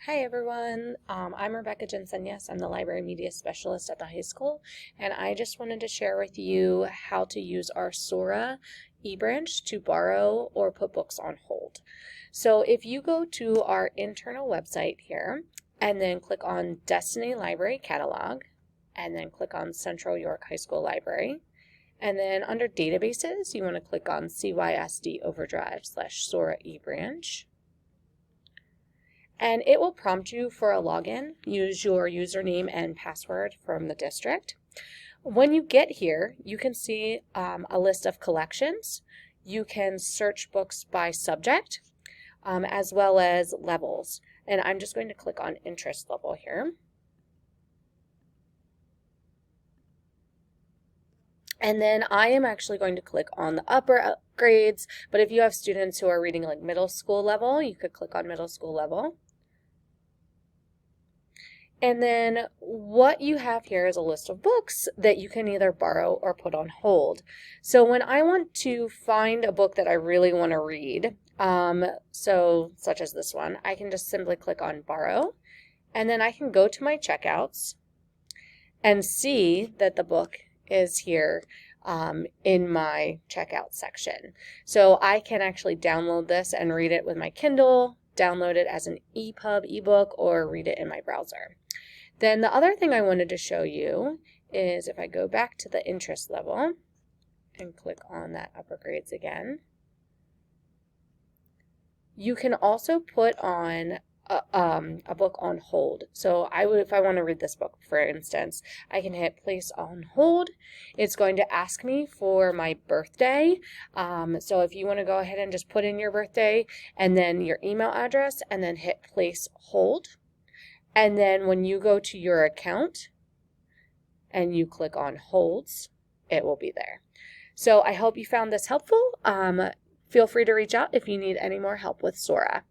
Hi everyone, I'm Rebecca Jensen. I'm the Library Media Specialist at the high school, and I just wanted to share with you how to use our Sora eBranch to borrow or put books on hold. So if you go to our internal website here, and then click on Destiny Library Catalog, and then click on Central York High School Library, and then under Databases, you want to click on CYSD Overdrive / Sora eBranch. And it will prompt you for a login. Use your username and password from the district. When you get here, you can see a list of collections. You can search books by subject, as well as levels. And I'm just going to click on interest level here. And then I am actually going to click on the upper grades, but if you have students who are reading like middle school level, you could click on middle school level. And then what you have here is a list of books that you can either borrow or put on hold. So when I want to find a book that I really want to read, such as this one, I can just simply click on borrow, and then I can go to my checkouts and see that the book is here in my checkout section. So I can actually download this and read it with my Kindle, download it as an EPUB ebook, or read it in my browser. Then the other thing I wanted to show you is if I go back to the interest level and click on that upper grades again, you can also put on a book on hold. So if I want to read this book, for instance, I can hit place on hold. It's going to ask me for my birthday. So if you want to go ahead and just put in your birthday and then your email address and then hit place hold. And then when you go to your account and you click on holds, it will be there. So I hope you found this helpful. Feel free to reach out if you need any more help with Sora.